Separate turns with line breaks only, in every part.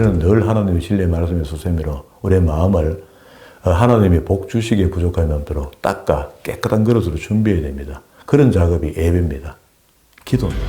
우리는 늘 하나님의 진리의 말씀의 수세미로 우리의 마음을 하나님이 복 주시기에 부족함이 없도록 닦아 깨끗한 그릇으로 준비해야 됩니다. 그런 작업이 예배입니다. 기도입니다.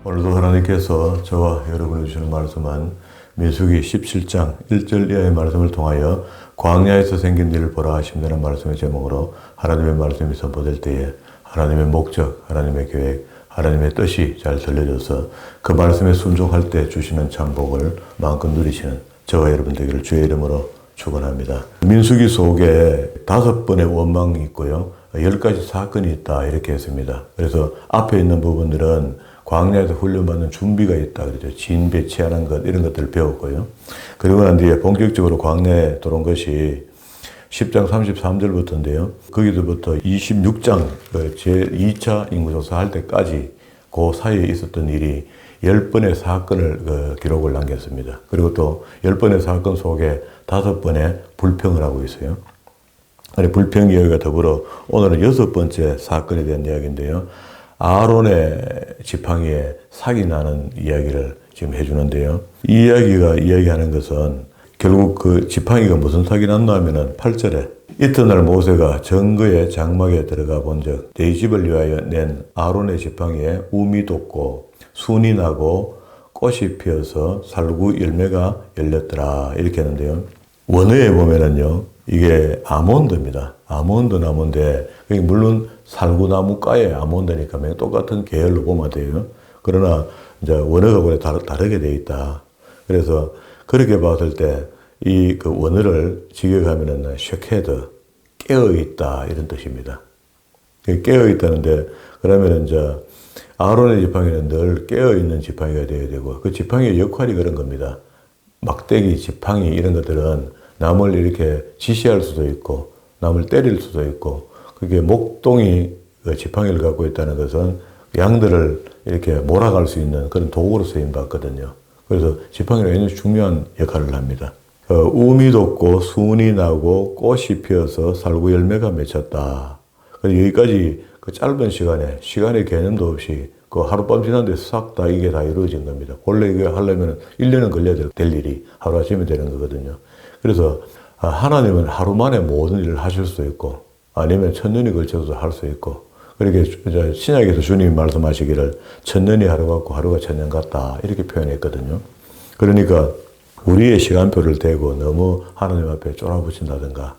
오늘도 하나님께서 저와 여러분이 주시는 말씀은 민수기 17장 1절 이하의 말씀을 통하여 광야에서 생긴 일을 보라 하심되는 말씀의 제목으로 하나님의 말씀이 선포될 때에 하나님의 목적, 하나님의 계획, 하나님의 뜻이 잘 들려져서 그 말씀에 순종할 때 주시는 참복을 마음껏 누리시는 저와 여러분 되기를 주의 이름으로 축원합니다. 민수기 속에 5번의 원망이 있고요. 10가지 사건이 있다 이렇게 했습니다. 그래서 앞에 있는 부분들은 광야에서 훈련받는 준비가 있다 그러죠. 진 배치하는 것 이런 것들을 배웠고요. 그리고 난 뒤에 본격적으로 광야에 들어온 것이 10장 33절부터인데요. 거기서부터 26장 제2차 인구조사 할 때까지 그 사이에 있었던 일이 10번의 사건을 기록을 남겼습니다. 그리고 또 10번의 사건 속에 5번의 불평을 하고 있어요. 불평 이야기가 더불어 오늘은 6번째 사건에 대한 이야기인데요. 아론의 지팡이에 삭이 나는 이야기를 지금 해주는데요. 이 이야기가 이야기하는 것은 결국 그 지팡이가 무슨 삭이 났나 하면은 8절에 이튿날 모세가 정거의 장막에 들어가 본즉 내 집을 위하여 낸 아론의 지팡이에 움이 돋고 순이 나고 꽃이 피어서 살구 열매가 열렸더라 이렇게 하는데요. 원어에 보면은요 이게 아몬드입니다. 아몬드 나무인데 물론 살구나무과의 아몬드니까 똑같은 계열로 보면 돼요. 그러나 이제 원어가 원래 다르게 돼 있다. 그래서 그렇게 봤을 때 이 그 원어를 직역하면은 쉐케드 깨어 있다 이런 뜻입니다. 깨어 있다는데 그러면 이제 아론의 지팡이는 늘 깨어 있는 지팡이가 되어야 되고 그 지팡이의 역할이 그런 겁니다. 막대기, 지팡이 이런 것들은 남을 이렇게 지시할 수도 있고 남을 때릴 수도 있고 그게 목동이 지팡이를 갖고 있다는 것은 양들을 이렇게 몰아갈 수 있는 그런 도구로 쓰임받거든요. 그래서 지팡이가 굉장히 중요한 역할을 합니다. 움이 돋고 순이 나고 꽃이 피어서 살구 열매가 맺혔다. 여기까지 그 짧은 시간의 개념도 없이 그 하룻밤 지난 데서 싹 다 이게 다 이루어진 겁니다. 원래 이거 하려면 1년은 걸려야 될 일이 하루아침에 되는 거거든요. 그래서 하나님은 하루 만에 모든 일을 하실 수 있고 아니면 천년이 걸쳐서 할 수 있고 그렇게 신약에서 주님이 말씀하시기를 천년이 하루 같고 하루가 천년 같다 이렇게 표현했거든요. 그러니까 우리의 시간표를 대고 너무 하나님 앞에 쫄아붙인다든가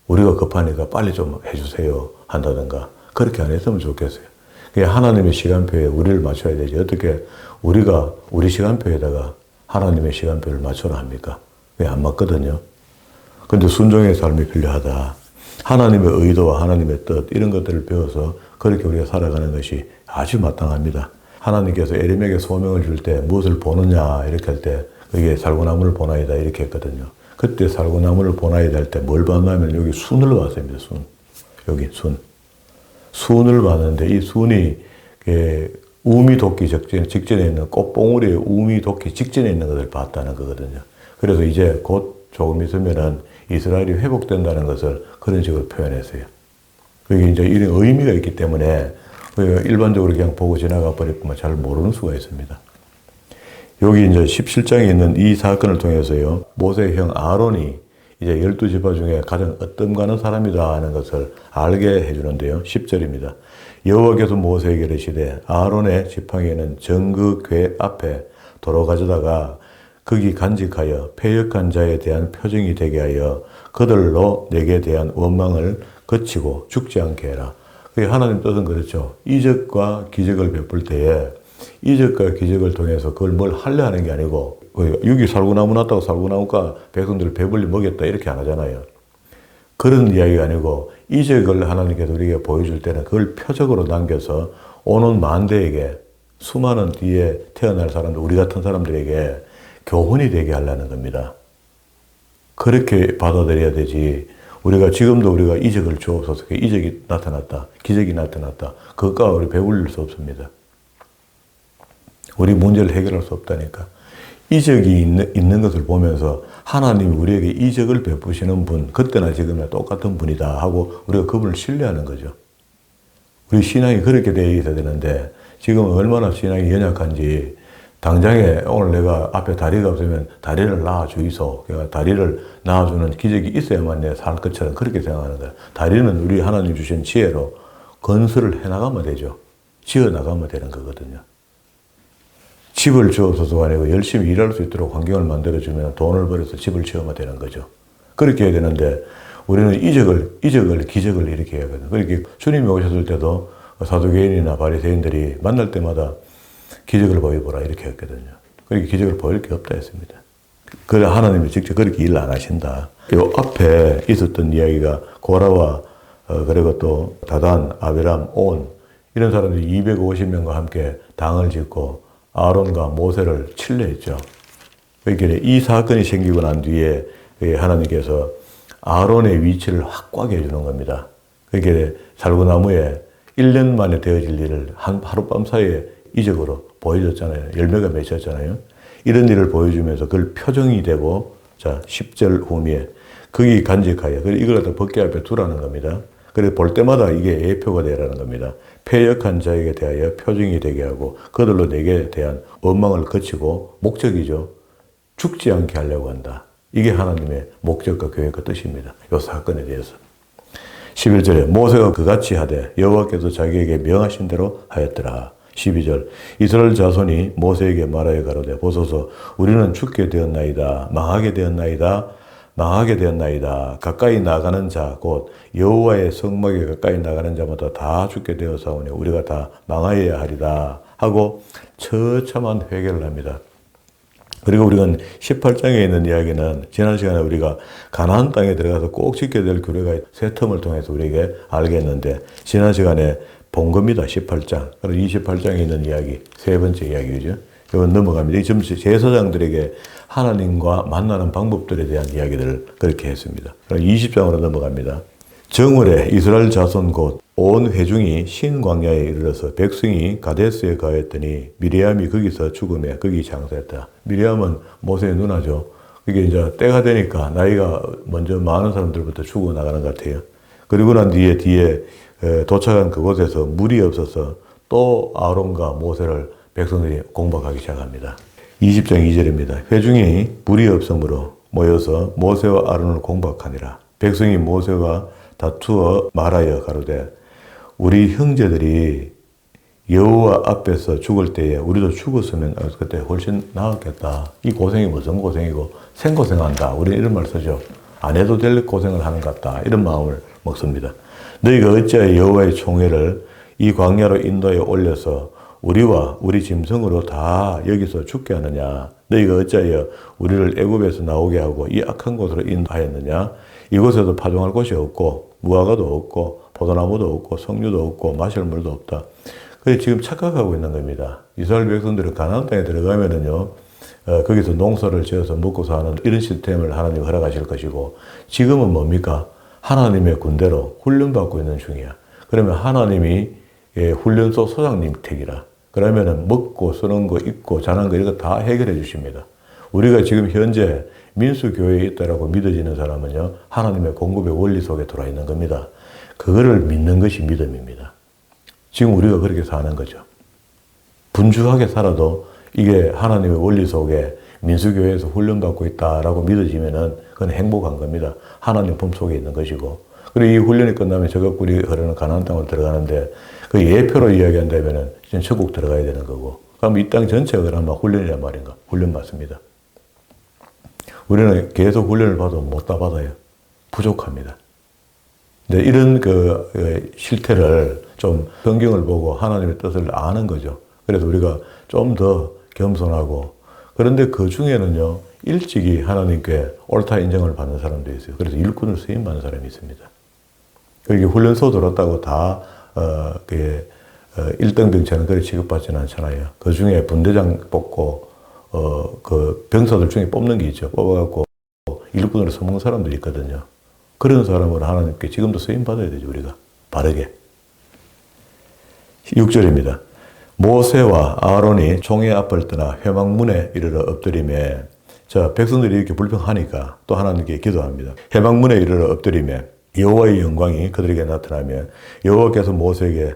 우리가 급하니까 빨리 좀 해주세요 한다든가 그렇게 안 했으면 좋겠어요. 그냥 하나님의 시간표에 우리를 맞춰야 되지 어떻게 우리가 우리 시간표에다가 하나님의 시간표를 맞춰라 합니까? 그게 안 맞거든요. 근데 순종의 삶이 필요하다. 하나님의 의도와 하나님의 뜻 이런 것들을 배워서 그렇게 우리가 살아가는 것이 아주 마땅합니다. 하나님께서 에림에게 소명을 줄 때 무엇을 보느냐 이렇게 할 때 그게 살구나무를 보나이다 이렇게 했거든요. 그때 살구나무를 보나이다 할 때 뭘 봤냐면 여기 순을 봤습니다. 순. 여기 순. 순을 봤는데 이 순이 우미 돋기 직전에 있는 꽃봉우리의 우미 돋기 직전에 있는 것을 봤다는 거거든요. 그래서 이제 곧 조금 있으면은 이스라엘이 회복된다는 것을 그런 식으로 표현했어요. 그게 이제 이런 의미가 있기 때문에 일반적으로 그냥 보고 지나가 버리면 잘 모르는 수가 있습니다. 여기 이제 17장에 있는 이 사건을 통해서요, 모세의 형 아론이 이제 12지파 중에 가장 어떤 가는 사람이다 하는 것을 알게 해주는데요. 10절입니다. 여호와께서 모세에게 이르시되 아론의 지팡이에는 정그 앞에 도로 가져다가 거기 간직하여 패역한 자에 대한 표징이 되게 하여 그들로 내게 대한 원망을 그치고 죽지 않게 해라. 하나님 뜻은 그렇죠. 이적과 기적을 베풀 때에 이적과 기적을 통해서 그걸 뭘 하려 하는 게 아니고 여기 살구나무 났다고 살구나무가 백성들을 배불리 먹였다 이렇게 안 하잖아요. 그런 이야기가 아니고 이적을 하나님께서 우리에게 보여줄 때는 그걸 표적으로 남겨서 오는 만대에게 수많은 뒤에 태어날 사람들 우리 같은 사람들에게 교훈이 되게 하려는 겁니다. 그렇게 받아들여야 되지. 우리가 지금도 우리가 이적을 주옵소서. 이적이 나타났다. 기적이 나타났다. 그것과 우리 배울릴 수 없습니다. 우리 문제를 해결할 수 없다니까. 이적이 있는 것을 보면서 하나님이 우리에게 이적을 베푸시는 분, 그때나 지금이나 똑같은 분이다 하고 우리가 그분을 신뢰하는 거죠. 우리 신앙이 그렇게 되어 있어야 되는데 지금 얼마나 신앙이 연약한지 당장에 오늘 내가 앞에 다리가 없으면 다리를 낳아주이소. 그러니까 다리를 낳아주는 기적이 있어야만 내 살 것처럼 그렇게 생각하는 거야. 다리는 우리 하나님 주신 지혜로 건설을 해나가면 되죠. 지어나가면 되는 거거든요. 집을 주옵소서가 아니고 열심히 일할 수 있도록 환경을 만들어주면 돈을 벌여서 집을 지으면 되는 거죠. 그렇게 해야 되는데 우리는 기적을 일으켜야 하거든요. 그렇게 주님이 오셨을 때도 사두개인이나 바리새인들이 만날 때마다 기적을 보여보라 이렇게 했거든요. 그렇게 기적을 보일 게 없다 했습니다. 그래 하나님이 직접 그렇게 일을 안 하신다. 요 앞에 있었던 이야기가 고라와 그리고 또 다단, 아비람, 온 이런 사람들이 250명과 함께 당을 짓고 아론과 모세를 칠레했죠. 그러니까 이 사건이 생기고 난 뒤에 하나님께서 아론의 위치를 확고하게 해주는 겁니다. 그러니까 살구나무에 1년 만에 되어질 일을 한 하룻밤 사이에 이적으로 보여줬잖아요. 열매가 맺혔잖아요. 이런 일을 보여주면서 그걸 표정이 되고, 자, 10절 후미에 거기 간직하여, 그리고 이걸 갖다 법궤 앞에 두라는 겁니다. 그래서 볼 때마다 이게 예표가 되라는 겁니다. 패역한 자에게 대하여 표징이 되게 하고, 그들로 내게 대한 원망을 거치고, 목적이죠. 죽지 않게 하려고 한다. 이게 하나님의 목적과 계획과 뜻입니다. 이 사건에 대해서. 11절에 모세가 그같이 하되 여호와께서 자기에게 명하신 대로 하였더라. 12절 이스라엘 자손이 모세에게 말하여 가로되 보소서 우리는 죽게 되었나이다. 망하게 되었나이다. 가까이 나가는 자 곧 여호와의 성막에 가까이 나가는 자마다 다 죽게 되어사오니 우리가 다 망하여야 하리다 하고 처참한 회개를 합니다. 그리고 우리는 18장에 있는 이야기는 지난 시간에 우리가 가나안 땅에 들어가서 꼭 지켜야 될 규례가 세 텀을 통해서 우리에게 알겠는데 지난 시간에 본 겁니다. 18장. 그리고 28장에 있는 이야기, 세 번째 이야기죠. 이건 넘어갑니다. 지금 제사장들에게 하나님과 만나는 방법들에 대한 이야기들을 그렇게 했습니다. 그럼 20장으로 넘어갑니다. 정월에 이스라엘 자손 곧 온 회중이 신광야에 이르러서 백성이 가데스에 가했더니 미리암이 거기서 죽음에 거기 장사했다. 미리암은 모세의 누나죠. 그게 이제 때가 되니까 나이가 먼저 많은 사람들부터 죽어 나가는 것 같아요. 그리고 난 뒤에 도착한 그곳에서 물이 없어서 또 아론과 모세를 백성들이 공박하기 시작합니다. 20장 2절입니다. 회중이 물이 없으므로 모여서 모세와 아론을 공박하니라. 백성이 모세와 다투어 말하여 가로되 우리 형제들이 여호와 앞에서 죽을 때에 우리도 죽었으면 그때 훨씬 나았겠다. 이 고생이 무슨 고생이고 생고생한다. 우리는 이런 말 쓰죠. 안 해도 될 고생을 하는 것 같다. 이런 마음을 먹습니다. 너희가 어찌하여 여호와의 총회를 이 광야로 인도에 올려서 우리와 우리 짐승으로 다 여기서 죽게 하느냐. 너희가 어찌하여 우리를 애굽에서 나오게 하고 이 악한 곳으로 인도하였느냐. 이곳에도 파종할 곳이 없고 무화과도 없고 포도나무도 없고 석류도 없고 마실 물도 없다. 그래서 지금 착각하고 있는 겁니다. 이스라엘 백성들은 가나안 땅에 들어가면은요, 거기서 농사를 지어서 먹고 사는 이런 시스템을 하나님 허락하실 것이고, 지금은 뭡니까? 하나님의 군대로 훈련받고 있는 중이야. 그러면 하나님이 훈련소 소장님 택이라. 그러면은 먹고 쓰는 거, 입고 자는 거 이런 거 다 해결해 주십니다. 우리가 지금 현재 민수교회에 있다라고 믿어지는 사람은요, 하나님의 공급의 원리 속에 들어와 있는 겁니다. 그거를 믿는 것이 믿음입니다. 지금 우리가 그렇게 사는 거죠. 분주하게 살아도 이게 하나님의 원리 속에 민수교회에서 훈련받고 있다라고 믿어지면은 그건 행복한 겁니다. 하나님 품 속에 있는 것이고. 그리고 이 훈련이 끝나면 저격불이 흐르는 가나안 땅으로 들어가는데 그 예표로 이야기한다면은 이제 천국 들어가야 되는 거고. 그럼 이 땅 전체가 그러면 훈련이란 말인가? 훈련 맞습니다. 우리는 계속 훈련을 봐도 못 다 받아요. 부족합니다. 근데 이런 실태를 좀 성경을 보고 하나님의 뜻을 아는 거죠. 그래서 우리가 좀 더 겸손하고 그런데 그 중에는요 일찍이 하나님께 옳다 인정을 받는 사람도 있어요. 그래서 일꾼을 쓰임 받는 사람이 있습니다. 그렇게 훈련소 들었다고 다 1등 병차는 그렇게 취급받지는 않잖아요. 그 중에 분대장 뽑고 그 병사들 중에 뽑는 게 있죠. 뽑아갖고 일꾼으로 써먹는 사람들이 있거든요. 그런 사람을 하나님께 지금도 쓰임 받아야 되죠. 우리가 바르게. 6절입니다. 모세와 아론이 총회 앞을 떠나 회막문에 이르러 엎드리매. 자, 백성들이 이렇게 불평하니까 또 하나님께 기도합니다. 회막문에 이르러 엎드리매 여호와의 영광이 그들에게 나타나며 여호와께서 모세에게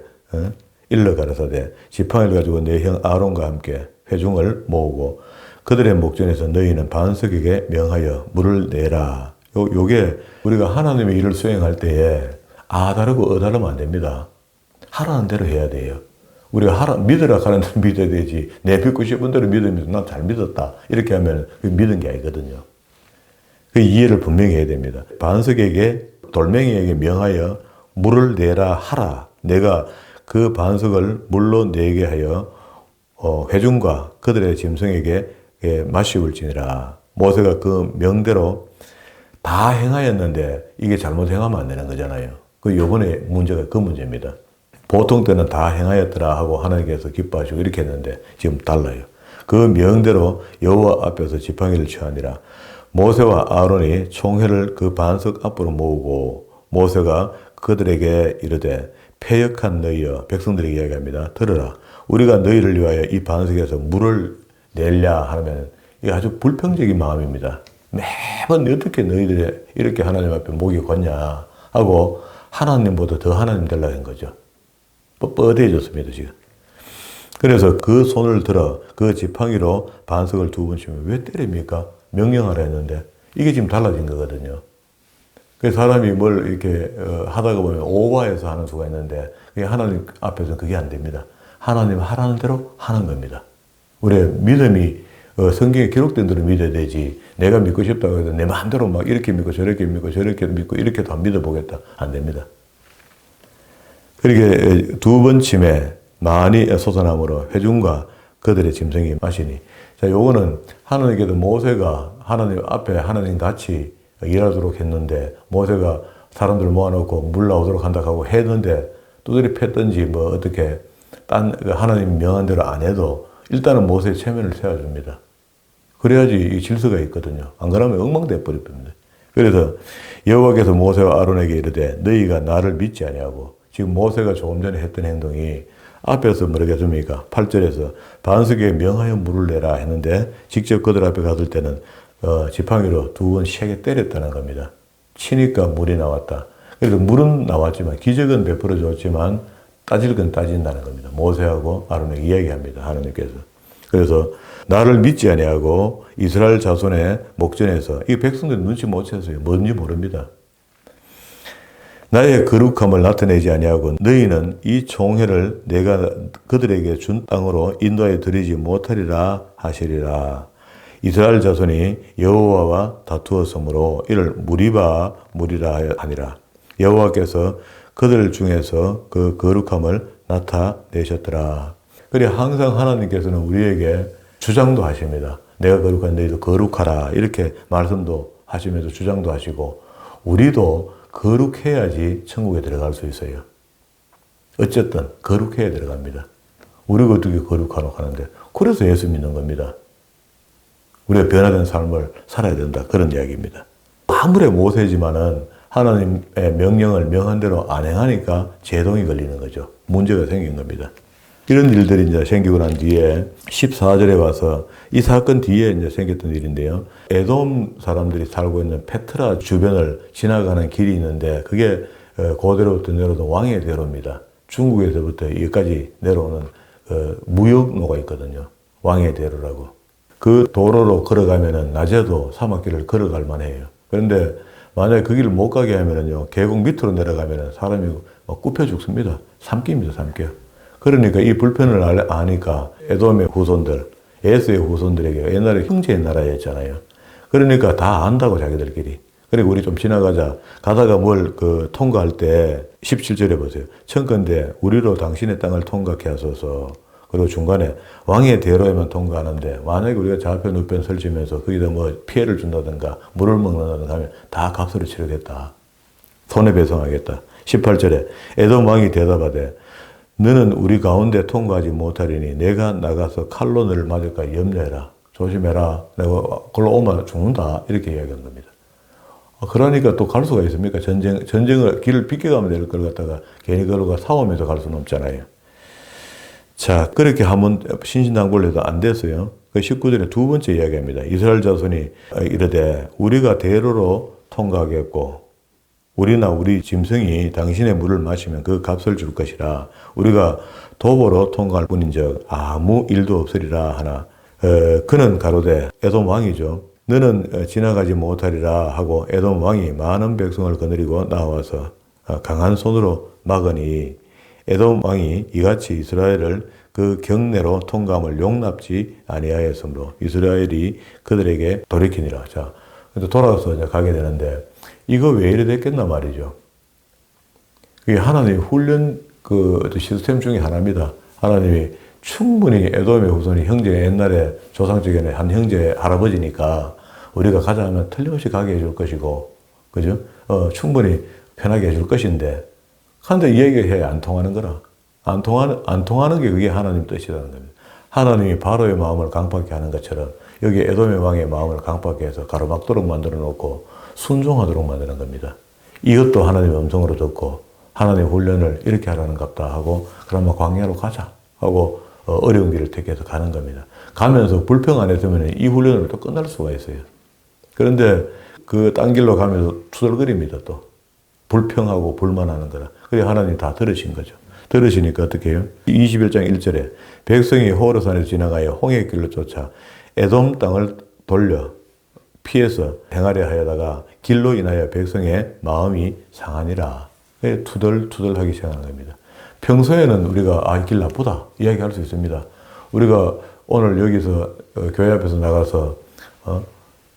일러 가라사대 지팡이를 가지고 내 형 아론과 함께 회중을 모으고 그들의 목전에서 너희는 반석에게 명하여 물을 내라. 요게 우리가 하나님의 일을 수행할 때에 다르고 다르면 안 됩니다. 하라는 대로 해야 돼요. 우리가 믿으라 하는 대로 믿어야 되지. 내 믿고 싶은 대로 믿으면 난 잘 믿었다. 이렇게 하면 믿은 게 아니거든요. 그 이해를 분명히 해야 됩니다. 반석에게 돌멩이에게 명하여 물을 내라 하라. 내가 그 반석을 물로 내게 하여 회중과 그들의 짐승에게 마시울지니라. 모세가 그 명대로 다 행하였는데 이게 잘못 행하면 안 되는 거잖아요. 그 요번에 문제가 그 문제입니다. 보통 때는 다 행하였더라 하고 하나님께서 기뻐하시고 이렇게 했는데 지금 달라요. 그 명대로 여호와 앞에서 지팡이를 취하니라. 모세와 아론이 총회를 그 반석 앞으로 모으고 모세가 그들에게 이르되 패역한 너희여, 백성들에게 이야기합니다. 들으라. 우리가 너희를 위하여 이 반석에서 물을 내려 하면 이게 아주 불평적인 마음입니다. 매번 어떻게 너희들이 이렇게 하나님 앞에 목이 걷냐 하고 하나님보다 더 하나님 되려고 한 거죠. 뻣뻣해졌습니다, 지금. 그래서 그 손을 들어 그 지팡이로 반석을 2번 치면 왜 때립니까? 명령하라 했는데 이게 지금 달라진 거거든요. 그래서 사람이 뭘 이렇게 하다가 보면 오버해서 하는 수가 있는데 그게 하나님 앞에서는 그게 안 됩니다. 하나님 하라는 대로 하는 겁니다. 우리의 믿음이 성경에 기록된 대로 믿어야 되지 내가 믿고 싶다고 해서 내 마음대로 막 이렇게 믿고 저렇게 믿고 저렇게 믿고 이렇게 다 믿어보겠다. 안 됩니다. 그렇게 2번 침에 많이 솟아남으로 회중과 그들의 짐승이 마시니 자, 요거는 하나님께도 모세가 하나님 앞에 하나님 같이 일하도록 했는데 모세가 사람들 모아놓고 물 나오도록 한다고 하고 했는데 두드리 팼든지 뭐 어떻게 딴 하나님 명한 대로 안 해도 일단은 모세의 체면을 세워줍니다. 그래야지 이 질서가 있거든요. 안 그러면 엉망돼 버립니다. 그래서 여호와께서 모세와 아론에게 이르되 너희가 나를 믿지 아니하고 지금 모세가 조금 전에 했던 행동이 앞에서 뭐라고 했습니까? 8절에서 반석에 명하여 물을 내라 했는데 직접 그들 앞에 갔을 때는 지팡이로 2번 세게 때렸다는 겁니다. 치니까 물이 나왔다. 그래서 물은 나왔지만 기적은 베풀어 줬지만 따질 건 따진다는 겁니다. 모세하고 아론에게 이야기합니다. 하나님께서. 그래서 나를 믿지 아니하고 이스라엘 자손의 목전에서 이 백성들 눈치 못 챘어요. 뭔지 모릅니다. 나의 거룩함을 나타내지 아니하고 너희는 이 총회를 내가 그들에게 준 땅으로 인도하여 드리지 못하리라 하시리라. 이스라엘 자손이 여호와와 다투었으므로 이를 무리바 무리라 하니라. 여호와께서 그들 중에서 그 거룩함을 나타내셨더라. 그래 항상 하나님께서는 우리에게 주장도 하십니다. 내가 거룩한 너희도 거룩하라 이렇게 말씀도 하시면서 주장도 하시고 우리도 거룩해야지 천국에 들어갈 수 있어요. 어쨌든 거룩해야 들어갑니다. 우리가 어떻게 거룩하노 하는데 그래서 예수 믿는 겁니다. 우리가 변화된 삶을 살아야 된다. 그런 이야기입니다. 아무리 모세지만은 하나님의 명령을 명한 대로 안 행하니까 제동이 걸리는 거죠. 문제가 생긴 겁니다. 이런 일들이 이제 생기고 난 뒤에 14절에 와서 이 사건 뒤에 이제 생겼던 일인데요. 에돔 사람들이 살고 있는 페트라 주변을 지나가는 길이 있는데 그게 고대로부터 내려오던 왕의 대로입니다. 중국에서부터 여기까지 내려오는 무역로가 있거든요. 왕의 대로라고. 그 도로로 걸어가면은 낮에도 사막길을 걸어갈 만해요. 그런데 만약에 그 길을 못 가게 하면은요, 계곡 밑으로 내려가면은 사람이 막 굽혀 죽습니다. 삼깁니다, 삼겨. 그러니까 이 불편을 아니까 에돔의 후손들, 에스의 후손들에게 옛날에 형제의 나라였잖아요. 그러니까 다 안다고 자기들끼리. 그리고 우리 좀 지나가자. 가다가 뭘 통과할 때 17절에 보세요. 청컨대 우리로 당신의 땅을 통과케 하소서. 그리고 중간에 왕의 대로에만 통과하는데 만약에 우리가 좌편 우편 설치면서 거기다 뭐 피해를 준다든가 물을 먹는다든가 하면 다 값으로 치르겠다. 손해배상하겠다. 18절에 에돔 왕이 대답하되 너는 우리 가운데 통과하지 못하리니 내가 나가서 칼로 너를 맞을까 염려해라. 조심해라. 내가 걸로 오면 죽는다. 이렇게 이야기한 겁니다. 그러니까 또 갈 수가 있습니까? 전쟁을 길을 비껴가면 될 걸 갖다가 괜히 그러고 싸우면서 갈 수는 없잖아요. 자, 그렇게 하면 신신당부를 해도 안 됐어요. 그 19절에 2번째 이야기합니다. 이스라엘 자손이 이르되 우리가 대로로 통과하겠고 우리나 우리 짐승이 당신의 물을 마시면 그 값을 줄 것이라. 우리가 도보로 통과할 뿐인즉 아무 일도 없으리라 하나. 그는 가로되 에돔 왕이죠. 너는 지나가지 못하리라 하고 에돔 왕이 많은 백성을 거느리고 나와서 강한 손으로 막으니 에돔 왕이 이같이 이스라엘을 그 경내로 통감을 용납지 아니하였으므로 이스라엘이 그들에게 돌이키니라. 자, 돌아서 이제 가게 되는데 이거 왜 이래 됐겠나 말이죠. 이게 하나님의 훈련 그 시스템 중에 하나입니다. 하나님이 충분히 에돔의 후손이 형제 옛날에 조상적인 한 형제 할아버지니까 우리가 가자 하면 틀림없이 가게 해줄 것이고, 그죠? 충분히 편하게 해줄 것인데, 그런데 이야기가 안 통하는 거라. 안 통하는 게 그게 하나님 뜻이라는 겁니다. 하나님이 바로의 마음을 강팍하게 하는 것처럼 여기 에돔의 왕의 마음을 강팍하게 해서 가로막도록 만들어 놓고 순종하도록 만드는 겁니다. 이것도 하나님의 음성으로 듣고 하나님의 훈련을 이렇게 하라는 갑다 하고 그러면 광야로 가자 하고 어려운 길을 택해서 가는 겁니다. 가면서 불평 안 했으면 이 훈련을 또 끝날 수가 있어요. 그런데 그 딴 길로 가면서 투덜거립니다. 또 불평하고 불만하는 거라. 그래 하나님 다 들으신 거죠. 들으시니까 어떻게 해요? 21장 1절에 백성이 호르산에서 지나가여 홍해 길로 쫓아 에돔 땅을 돌려 피해서 행하려 하여다가 길로 인하여 백성의 마음이 상하니라. 투덜투덜하기 시작하는 겁니다. 평소에는 우리가 이 길 나쁘다 이야기할 수 있습니다. 우리가 오늘 여기서 교회 앞에서 나가서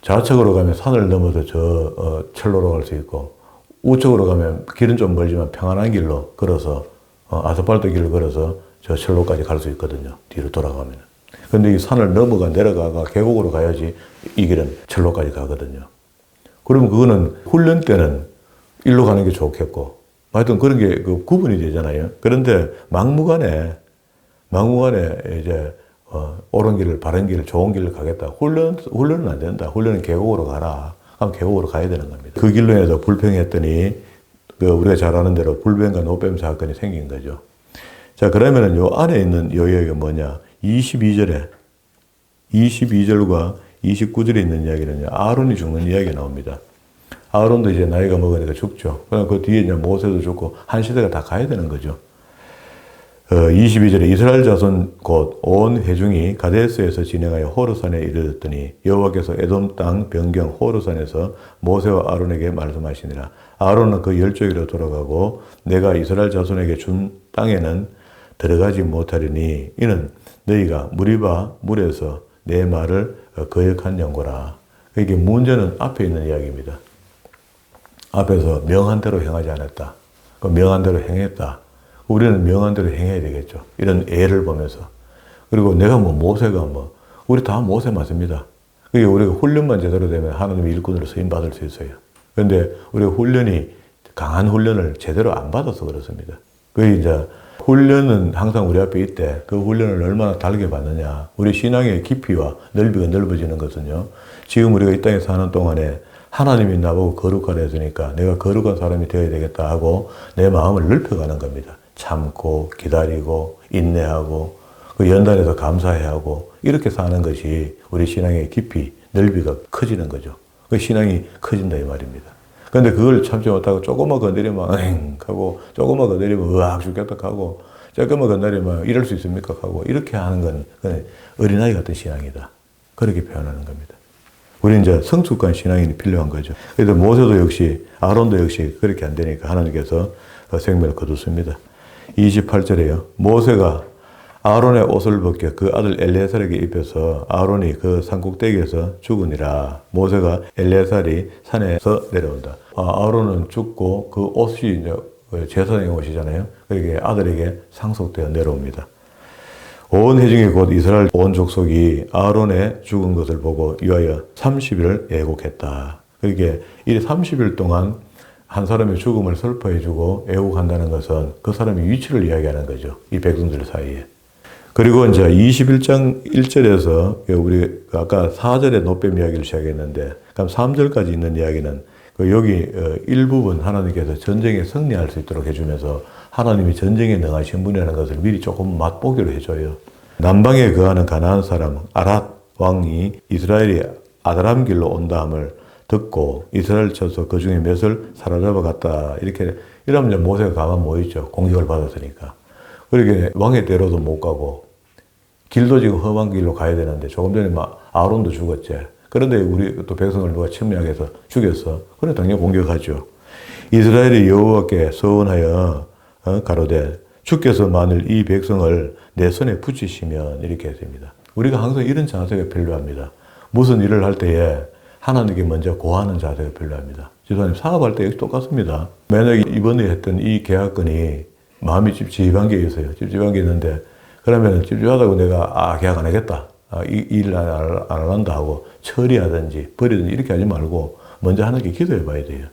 좌측으로 가면 산을 넘어서 철로로 갈 수 있고 우측으로 가면 길은 좀 멀지만 평안한 길로 걸어서 아스팔트 길을 걸어서 저 철로까지 갈 수 있거든요. 뒤로 돌아가면. 근데 이 산을 내려가가 계곡으로 가야지 이 길은 철로까지 가거든요. 그러면 그거는 훈련 때는 일로 가는 게 좋겠고, 하여튼 그런 게 구분이 되잖아요. 그런데 막무가내 이제 옳은 길을, 바른 길을, 좋은 길을 가겠다. 훈련은 안 된다. 훈련은 계곡으로 가라. 그럼 계곡으로 가야 되는 겁니다. 그 길로 인해서 불평했더니 우리가 잘 아는 대로 불뱀과 노뱀 사건이 생긴 거죠. 자, 그러면은 요 안에 있는 요 이야기가 뭐냐? 22절과 29절에 있는 이야기는요, 아론이 죽는 이야기가 나옵니다. 아론도 이제 나이가 먹으니까 죽죠. 그럼 그 뒤에 이제 모세도 죽고 한 시대가 다 가야 되는 거죠. 22절에 이스라엘 자손 곧 온 회중이 가데스에서 진행하여 호르산에 이르렀더니 여호와께서 에돔 땅 변경 호르산에서 모세와 아론에게 말씀하시니라. 아론은 그 열조기로 돌아가고 내가 이스라엘 자손에게 준 땅에는 들어가지 못하리니 이는 너희가 무리바 물에서 내 말을 거역한 연고라. 이게 문제는 앞에 있는 이야기입니다. 앞에서 명한 대로 행하지 않았다. 명한 대로 행했다. 우리는 명한 대로 행해야 되겠죠. 이런 애를 보면서. 그리고 내가 모세가 우리 다 모세 맞습니다. 그게 우리가 훈련만 제대로 되면 하나님의 일꾼으로 쓰임 받을 수 있어요. 그런데 우리가 강한 훈련을 제대로 안 받아서 그렇습니다. 그게 이제 훈련은 항상 우리 앞에 있대. 그 훈련을 얼마나 달게 받느냐. 우리 신앙의 깊이와 넓이가 넓어지는 것은요. 지금 우리가 이 땅에 사는 동안에 하나님이 나보고 거룩하라 했으니까 내가 거룩한 사람이 되어야 되겠다 하고 내 마음을 넓혀가는 겁니다. 참고 기다리고 인내하고 그 연단해서 감사해야 하고 이렇게 사는 것이 우리 신앙의 깊이 넓이가 커지는 거죠. 그 신앙이 커진다 이 말입니다. 그런데 그걸 참지 못하고 조금만 건드리면 엥 하고 조금만 건드리면 으악 죽겠다 하고 조금만 건드리면 이럴 수 있습니까 하고 이렇게 하는 건 어린아이 같은 신앙이다. 그렇게 표현하는 겁니다. 우리 이제 성숙한 신앙인이 필요한 거죠. 그래서 모세도 역시 아론도 역시 그렇게 안 되니까 하나님께서 생명을 거두습니다. 28절에요. 모세가 아론의 옷을 벗겨 그 아들 엘레살에게 입혀서 아론이 그 산꼭대기에서 죽으니라. 모세가 엘레살이 산에서 내려온다. 아론은 죽고 그 옷이 이제 제사장의 옷이잖아요. 그게 아들에게 상속되어 내려옵니다. 온 회중이 곧 이스라엘 온 족속이 아론의 죽은 것을 보고 위하여 30일을 애곡했다. 그러니까 이 30일 동안 한 사람의 죽음을 슬퍼해주고 애곡한다는 것은 그 사람의 위치를 이야기하는 거죠. 이 백성들 사이에. 그리고 이제 21장 1절에서 우리 아까 4절에 노뱀 이야기를 시작했는데 그럼 3절까지 있는 이야기는 여기 일부분 하나님께서 전쟁에 승리할 수 있도록 해주면서 하나님이 전쟁에 능하신 분이라는 것을 미리 조금 맛보기로 해줘요. 남방에 거하는 가나안 사람 아랏 왕이 이스라엘이 아드람 길로 온다함을 듣고 이스라엘 쳐서 그 중에 몇을 사로잡아 갔다. 이렇게 이러면 이제 모세가 가만 모였죠. 공격을 받았으니까. 그러게 왕의 대로도 못 가고 길도 지금 험한 길로 가야 되는데 조금 전에 막 아론도 죽었지. 그런데 우리 또 백성을 누가 침략 해서 죽였어. 그래 당연히 공격하죠. 이스라엘이 여호와께 서원하여 가로되 주께서 만일 이 백성을 내 손에 붙이시면 이렇게 했습니다. 우리가 항상 이런 자세가 필요합니다. 무슨 일을 할 때에 하나님께 먼저 고하는 자세가 필요합니다. 집사님 사업할 때 역시 똑같습니다. 만약에 이번에 했던 이 계약건이 마음이 찝찝한 게 있어요. 찝찝한 게 있는데 그러면 찝찝하다고 내가 계약 안 하겠다. 이 일을 안 한다 하고 처리하든지 버리든지 이렇게 하지 말고 먼저 하나님께 기도해 봐야 돼요.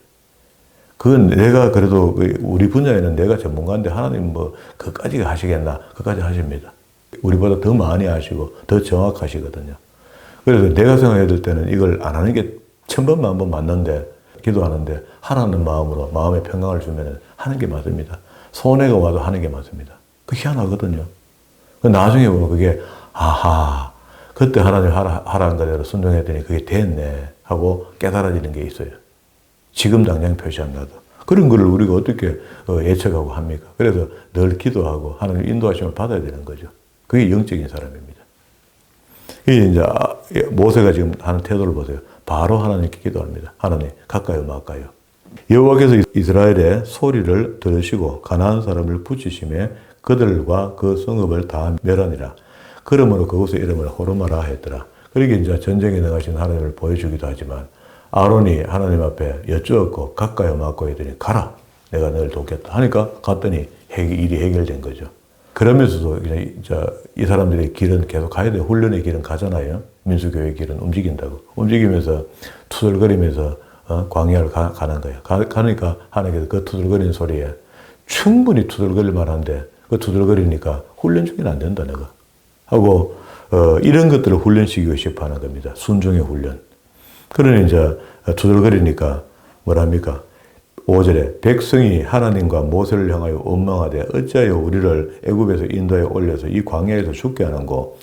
그건 내가 그래도 우리 분야에는 내가 전문가인데 하나님 뭐 그까지 하시겠나? 그까지 하십니다. 우리보다 더 많이 하시고 더 정확하시거든요. 그래서 내가 생각해야 될 때는 이걸 안 하는 게 1000번 만번 맞는데 기도하는데 하나님 마음으로 마음의 평강을 주면 하는 게 맞습니다. 손해가 와도 하는 게 맞습니다. 그 희한하거든요. 나중에 보면 그게 아하 그때 하나님 하라는 대로 순종했더니 그게 됐네 하고 깨달아지는 게 있어요. 지금 당장 표시 안 나도. 그런 거를 우리가 어떻게 예측하고 합니까? 그래서 늘 기도하고 하나님 인도하심을 받아야 되는 거죠. 그게 영적인 사람입니다. 이게 이제 모세가 지금 하는 태도를 보세요. 바로 하나님께 기도합니다. 하나님 가까이요 말까요? 여호와께서 이스라엘의 소리를 들으시고 가나안 사람을 붙이심에 그들과 그 성읍을 다 멸하니라. 그러므로 그곳의 이름을 호르마라 했더라. 그러게 이제 전쟁에 나가신 하나님을 보여주기도 하지만 아론이 하나님 앞에 여쭈었고 가까이 맞고 했더니 가라 내가 너를 돕겠다 하니까 갔더니 일이 해결된 거죠. 그러면서도 이 사람들의 길은 계속 가야 돼요. 훈련의 길은 가잖아요. 민수교회의 길은 움직인다고. 움직이면서 투덜거리면서 광야를 가는 거예요. 가니까 하나님께서 그 투덜거리는 소리에 충분히 투덜거릴 만한데 그 투덜거리니까 훈련 중에는 안 된다 내가 하고 이런 것들을 훈련시키고 싶어 하는 겁니다. 순종의 훈련. 그러니 이제 투덜거리니까 뭐랍니까? 5절에 백성이 하나님과 모세를 향하여 원망하되 어찌하여 우리를 애굽에서 인도에 올려서 이 광야에서 죽게 하는고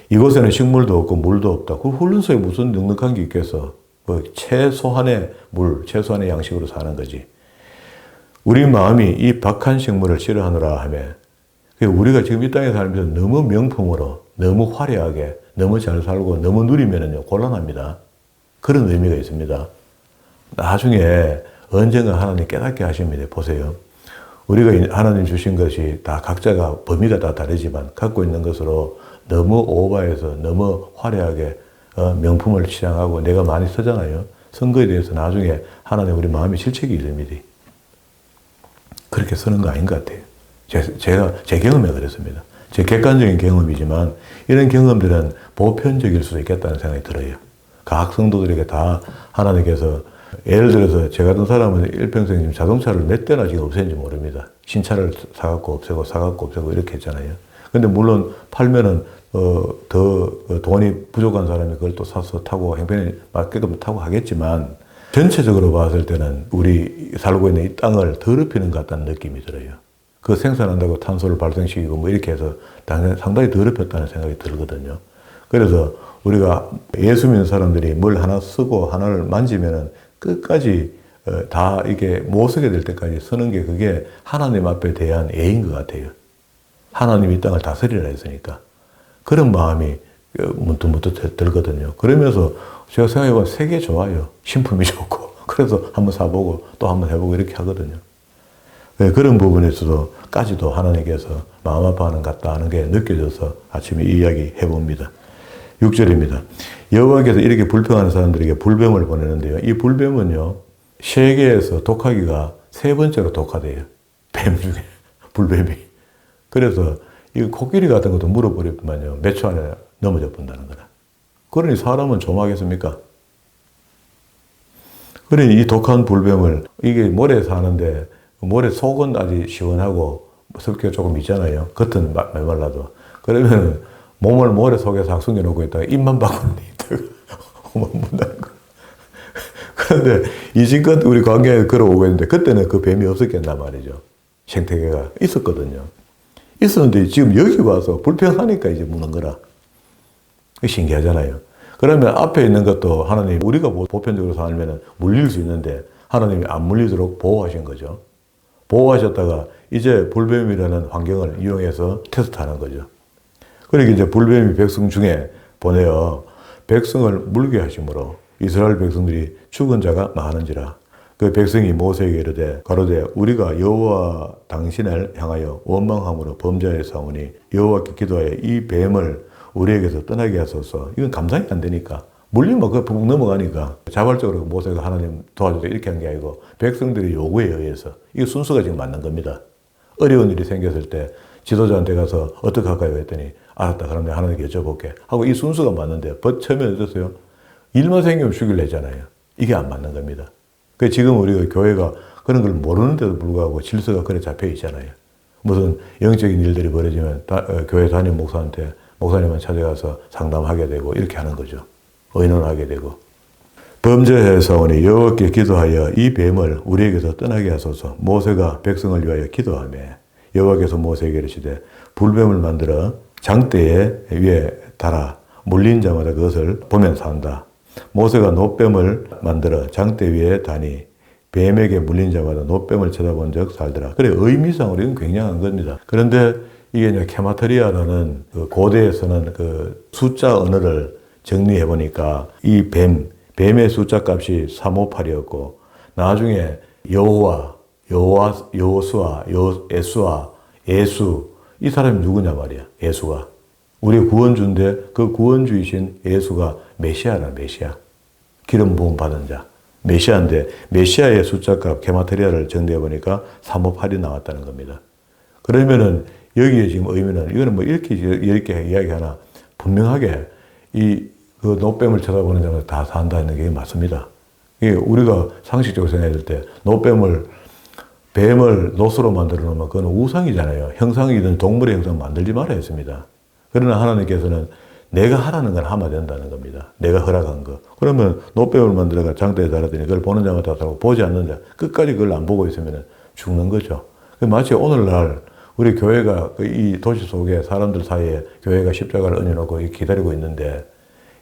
이곳에는 식물도 없고 물도 없다. 그 훈련소에 무슨 넉넉한 게 있겠어? 뭐 최소한의 물, 최소한의 양식으로 사는 거지. 우리 마음이 이 박한 식물을 싫어하노라 하며 우리가 지금 이 땅에 살면서 너무 명품으로 너무 화려하게 너무 잘 살고 너무 누리면은요 곤란합니다. 그런 의미가 있습니다. 나중에 언젠가 하나님 깨닫게 하십니다. 보세요. 우리가 하나님 주신 것이 다 각자가 범위가 다 다르지만 갖고 있는 것으로 너무 오버해서 너무 화려하게 명품을 치장하고 내가 많이 쓰잖아요. 쓴 거에 대해서 나중에 하나님 우리 마음에 실책이 있습니다. 그렇게 쓰는 거 아닌 것 같아요. 제 경험에 그랬습니다. 제 객관적인 경험이지만 이런 경험들은 보편적일 수도 있겠다는 생각이 들어요. 각 성도들에게 다 하나님께서 예를 들어서 저 같은 사람은 일평생 자동차를 몇 대나 지금 없앤지 모릅니다. 신차를 사갖고 없애고 사갖고 없애고 이렇게 했잖아요. 근데 물론 팔면은 더 돈이 부족한 사람이 그걸 또 사서 타고 행편에 맞게끔 타고 하겠지만 전체적으로 봤을 때는 우리 살고 있는 이 땅을 더럽히는 것 같다는 느낌이 들어요. 그 생산한다고 탄소를 발생시키고 뭐 이렇게 해서 상당히 더럽혔다는 생각이 들거든요. 그래서 우리가 예수 믿는 사람들이 뭘 하나 쓰고 하나를 만지면은 끝까지 다 이게 못 쓰게 될 때까지 쓰는 게 그게 하나님 앞에 대한 예인 것 같아요. 하나님이 이 땅을 다스리라 했으니까. 그런 마음이 문득문득 들거든요. 그러면서 제가 생각해보면 색이 좋아요. 신품이 좋고. 그래서 한번 사보고 또 한번 해보고 이렇게 하거든요. 그런 부분에서도까지도 하나님께서 마음 아파하는 것 같다 하는 게 느껴져서 아침에 이 이야기 해봅니다. 6절입니다. 여호와께서 이렇게 불평하는 사람들에게 불뱀을 보내는데요. 이 불뱀은요. 세계에서 독하기가 3번째로 독하대요. 뱀 중에 불뱀이. 그래서 이 코끼리 같은 것도 물어버리면요. 몇 초 안에 넘어져 본다는 거다. 그러니 사람은 조마하겠습니까? 그러니 이 독한 불뱀을 이게 모래에 사는데 모래 속은 아주 시원하고 습기가 조금 있잖아요. 겉은 메말라도. 그러면 몸을 모래 속에 싹 숨겨놓고 있다가 입만 밖으로 있다가 문다는 거. 그런데 이진껏 우리 광야에 걸어오고 있는데 그때는 그 뱀이 없었겠단 말이죠. 생태계가 있었거든요. 있었는데 지금 여기 와서 불평하니까 이제 무는 거라. 신기하잖아요. 그러면 앞에 있는 것도 하나님 우리가 보편적으로 살면 물릴 수 있는데 하나님이 안 물리도록 보호하신 거죠. 보호하셨다가 이제 불뱀이라는 환경을 이용해서 테스트하는 거죠. 그러니까 이제 불뱀이 백성 중에 보내어 백성을 물게 하심으로 이스라엘 백성들이 죽은 자가 많은지라. 그 백성이 모세에게 이르되 가로되 우리가 여호와 당신을 향하여 원망함으로 범죄하였사오니 여호와께 기도하여 이 뱀을 우리에게서 떠나게 하소서. 이건 감당이 안 되니까 물리면 그거 푹 넘어가니까 자발적으로 모세가 하나님 도와줘서 이렇게 한 게 아니고 백성들의 요구에 의해서 이게 순서가 지금 맞는 겁니다. 어려운 일이 생겼을 때 지도자한테 가서 어떻게 할까요 했더니 알았다 그럼 내가 하나님께 여쭤볼게 하고 이 순서가 맞는데 처음에 어떠세요? 일만 생기면 죽이려 했잖아요. 이게 안 맞는 겁니다. 그 지금 우리가 교회가 그런 걸 모르는데도 불구하고 질서가 그래 잡혀 있잖아요. 무슨 영적인 일들이 벌어지면 교회 담임 목사님만 찾아가서 상담하게 되고 이렇게 하는 거죠. 의논하게 되고. 범죄하였사오니 여호와께 기도하여 이 뱀을 우리에게서 떠나게 하소서. 모세가 백성을 위하여 기도하며 여호와께서 모세에게 이르시되 불뱀을 만들어 장대 위에 달아 물린 자마다 그것을 보면서 한다. 모세가 놋뱀을 만들어 장대 위에 다니 뱀에게 물린 자마다 놋뱀을 쳐다본 적 살더라. 그래 의미상으로 이건 굉장한 겁니다. 그런데 이게 이제 케마테리아라는 그 고대에서는 그 숫자 언어를 정리해 보니까 이 뱀의 숫자 값이 358이었고 나중에 여호와, 여호수아, 예수 이 사람이 누구냐 말이야. 예수가. 우리 구원주인데 그 구원주이신 예수가 메시아라 메시아. 기름 부음 받은 자. 메시아인데 메시아의 숫자값 게마테리아를 정리해 보니까 358이 나왔다는 겁니다. 그러면은 여기에 지금 의미는 이거는 뭐 이렇게 이야기하나 분명하게 그 놋뱀을 쳐다보는 자마다 다 산다는 게 맞습니다. 이게 우리가 상식적으로 생각할 때 뱀을 놋으로 만들어 놓으면 그건 우상이잖아요. 형상이든 동물의 형상 만들지 말아야 했습니다. 그러나 하나님께서는 내가 하라는 건 하면 된다는 겁니다. 내가 허락한 거. 그러면 놋뱀을 만들어가 장대에 달았더니 그걸 보는 자마다 다르고 보지 않는 자 끝까지 그걸 안 보고 있으면 죽는 거죠. 마치 오늘날 우리 교회가 이 도시 속에 사람들 사이에 교회가 십자가를 얹어놓고 기다리고 있는데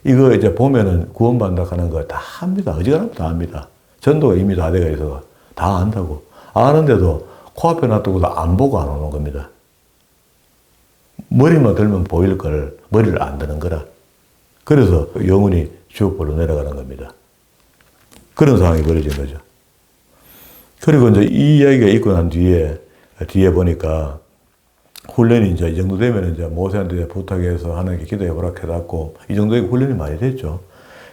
이거 이제 보면은 구원받는다 하는 거 다 합니다. 어지간하면 다 합니다. 전도가 이미 다 돼가 있어서 다 안다고. 아는데도 코앞에 놔두고도 안 보고 안 오는 겁니다. 머리만 들면 보일 걸 머리를 안 드는 거라. 그래서 영혼이 지옥불로 내려가는 겁니다. 그런 상황이 벌어진 거죠. 그리고 이제 이 이야기가 있고 난 뒤에 보니까 훈련이 이제 이 정도 되면 이제 모세한테 부탁해서 하나님께 기도해 보라 해갖고 이 정도의 훈련이 많이 됐죠.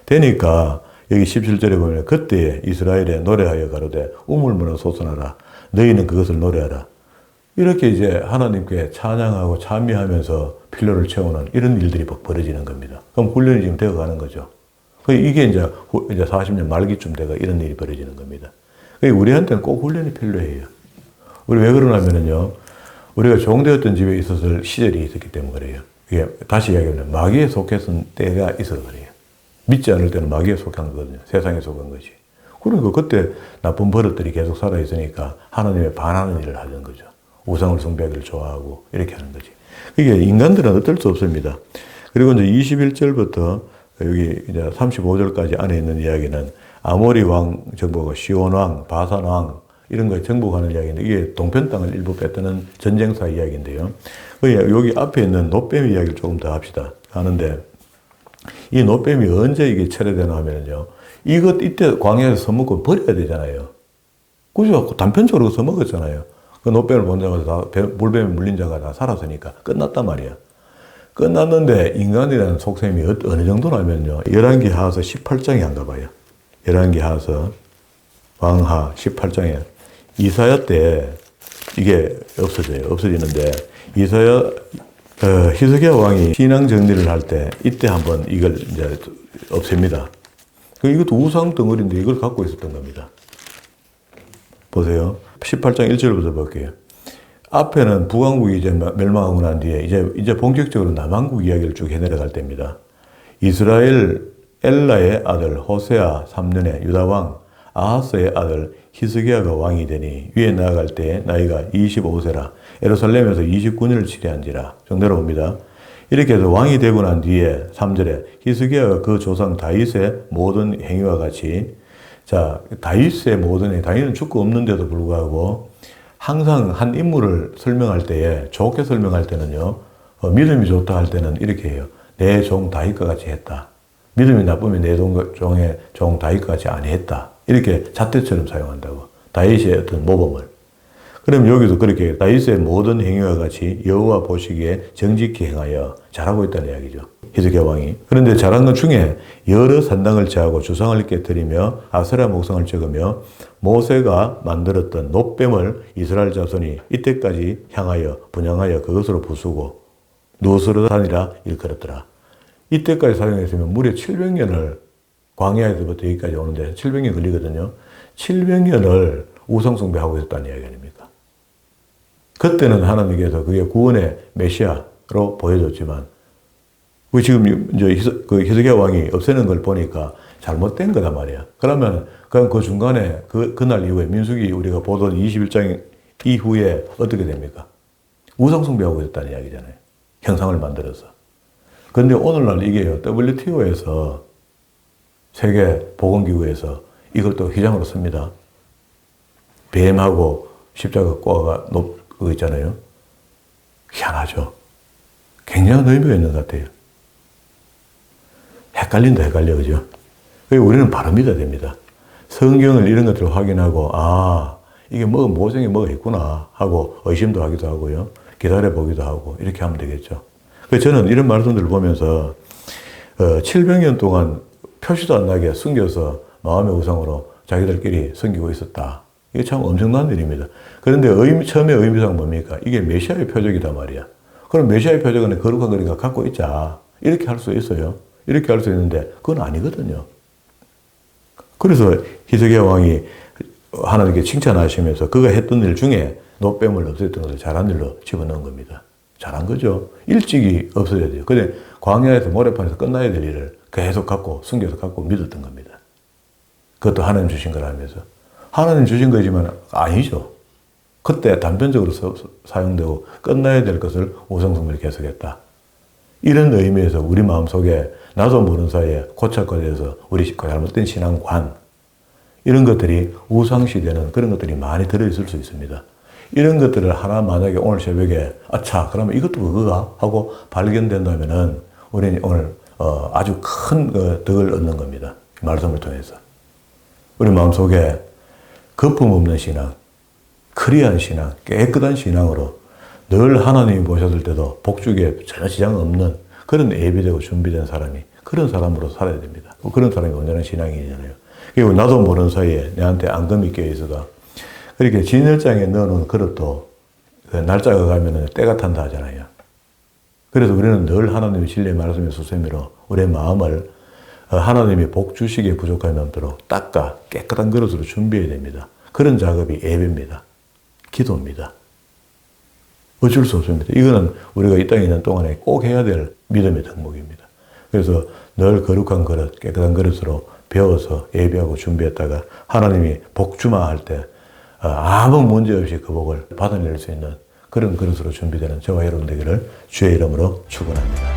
되니까 여기 17절에 보면 그때 이스라엘에 노래하여 가로되 우물물을 솟아나라. 너희는 그것을 노래하라. 이렇게 이제 하나님께 찬양하고 찬미하면서 필요를 채우는 이런 일들이 벌어지는 겁니다. 그럼 훈련이 지금 되어 가는 거죠. 이게 이제 40년 말기쯤 되가 이런 일이 벌어지는 겁니다. 우리한테는 꼭 훈련이 필요해요. 우리 왜 그러냐면요. 우리가 종되었던 집에 있었을 시절이 있었기 때문에 그래요. 이게 다시 이야기하면 마귀에 속했던 때가 있어서 그래요. 믿지 않을 때는 마귀에 속한 거거든요. 세상에 속한 것이. 그러니까 그때 나쁜 버릇들이 계속 살아있으니까 하나님에 반하는 일을 하는 거죠. 우상을 숭배하기를 좋아하고 이렇게 하는 거지. 이게 인간들은 어쩔 수 없습니다. 그리고 이제 21절부터 여기 이제 35절까지 안에 있는 이야기는 아모리 왕 정복하고 시온 왕, 바산 왕 이런 거 정복하는 이야기인데 이게 동편 땅을 일부 뺐다는 전쟁사 이야기인데요. 여기 앞에 있는 놋뱀 이야기를 조금 더 합시다. 하는데 이 놋뱀이 언제 이게 철회되나 하면요. 이때 광야에서 써먹고 버려야 되잖아요. 그죠? 단편적으로 써먹었잖아요. 그 놋뱀을 본 자가 다 물뱀에 물린 자가 다 살았으니까 끝났단 말이야. 끝났는데 인간이라는 속셈이 어느 정도냐면요. 열왕기 하서 18장에 한가 봐요. 열왕기 하서 왕하 18장에 이사야 때 이게 없어지는데 히스기야 왕이 신앙 정리를 할 때 이때 한번 이걸 이제 없앱니다. 이것도 우상 덩어리인데 이걸 갖고 있었던 겁니다. 보세요. 18장 1절부터 볼게요. 앞에는 북왕국이 이제 멸망하고 난 뒤에 이제 본격적으로 남왕국 이야기를 쭉 해내려갈 때입니다. 이스라엘 엘라의 아들 호세아 3년에 유다왕 아하스의 아들 히스기야가 왕이 되니 위에 나아갈 때 나이가 25세라 예루살렘에서 29년을 치리한지라. 좀 내려봅니다. 이렇게 해서 왕이 되고 난 뒤에 3절에 히스기야가 그 조상 다윗의 모든 행위와 같이 자, 다윗의 모든 행위, 다윗은 죽고 없는데도 불구하고 항상 한 인물을 설명할 때에 좋게 설명할 때는요. 믿음이 좋다 할 때는 이렇게 해요. 내 종 다윗과 같이 했다. 믿음이 나쁘면 내 종의 종 다윗과 같이 아니했다. 이렇게 잣대처럼 사용한다고. 다윗의 어떤 모범을. 그럼 여기도 그렇게 다윗의 모든 행위와 같이 여호와 보시기에 정직히 행하여 잘하고 있다는 이야기죠. 히스기야 왕이. 그런데 잘한 것 중에 여러 산당을 제하고 주상을 깨뜨리며 아세라 목상을 찍으며 모세가 만들었던 놋뱀을 이스라엘 자손이 이때까지 향하여 분양하여 그것으로 부수고 누스르 산이라 일컬었더라. 이때까지 사용했으면 무려 700년을 광야에서부터 여기까지 오는데 700년 걸리거든요. 700년을 우상숭배하고 있었다는 이야기 아닙니까? 그때는 하나님께서 그게 구원의 메시아로 보여줬지만 지금 이제 히스기야 왕이 없애는 걸 보니까 잘못된 거단 말이야. 그러면 그 중간에 그날 이후에 민수기 우리가 보던 21장 이후에 어떻게 됩니까? 우상숭배하고 있었다는 이야기잖아요. 형상을 만들어서. 그런데 오늘날 이게요, WTO에서 세계 보건기구에서 이걸 또 휘장으로 씁니다. 뱀하고 십자가 꼬아가 그거 있잖아요. 희한하죠. 굉장한 의미가 있는 것 같아요. 헷갈려, 그죠? 우리는 바로 믿어야 됩니다. 성경을 이런 것들을 확인하고, 이게 모성에 뭐가 있구나 하고 의심도 하기도 하고요. 기다려 보기도 하고, 이렇게 하면 되겠죠. 저는 이런 말씀들을 보면서, 700년 동안 표시도 안 나게 숨겨서 마음의 우상으로 자기들끼리 숨기고 있었다. 이게 참 엄청난 일입니다. 그런데 처음에 의미상 뭡니까? 이게 메시아의 표적이단 말이야. 그럼 메시아의 표적은 거룩한 거리가 갖고 있자. 이렇게 할 수 있어요. 이렇게 할 수 있는데 그건 아니거든요. 그래서 히스기야 왕이 하나님께 칭찬하시면서 그가 했던 일 중에 놋뱀을 없앴던 것을 잘한 일로 집어넣은 겁니다. 잘한 거죠. 일찍이 없어야 돼요. 근데 광야에서 모래판에서 끝나야 될 일을 계속 숨겨서 갖고 믿었던 겁니다. 그것도 하나님 주신 거라면서. 하나님 주신 거지만 아니죠. 그때 단편적으로 사용되고 끝나야 될 것을 우상숭배를 계속했다. 이런 의미에서 우리 마음속에 나도 모르는 사이에 고착화돼서 우리 잘못된 신앙관 이런 것들이 우상시되는 그런 것들이 많이 들어있을 수 있습니다. 이런 것들을 하나 만약에 오늘 새벽에 아차 그러면 이것도 그거가 하고 발견된다면은 우리는 오늘 아주 큰 덕을 얻는 겁니다. 말씀을 통해서. 우리 마음속에 거품 없는 신앙, 크리한 신앙, 깨끗한 신앙으로 늘 하나님이 보셨을 때도 복주기에 전혀 지장 없는 그런 예비되고 준비된 사람이 그런 사람으로 살아야 됩니다. 그런 사람이 온전한 신앙인이잖아요. 그리고 나도 모르는 사이에 내한테 앙금이 껴있어가 그렇게 진열장에 넣어놓은 그릇도 날짜가 가면은 때가 탄다 하잖아요. 그래서 우리는 늘 하나님의 진리의 말씀의 수세미로 우리의 마음을 하나님이 복 주시기에 부족함이 없도록 닦아 깨끗한 그릇으로 준비해야 됩니다. 그런 작업이 예배입니다. 기도입니다. 어쩔 수 없습니다. 이거는 우리가 이 땅에 있는 동안에 꼭 해야 될 믿음의 덕목입니다. 그래서 늘 거룩한 그릇, 깨끗한 그릇으로 배워서 예배하고 준비했다가 하나님이 복주마할 때 아무 문제 없이 그 복을 받아낼 수 있는 그런 그릇으로 준비되는 저와 여러분 되기를 주의 이름으로 축원합니다.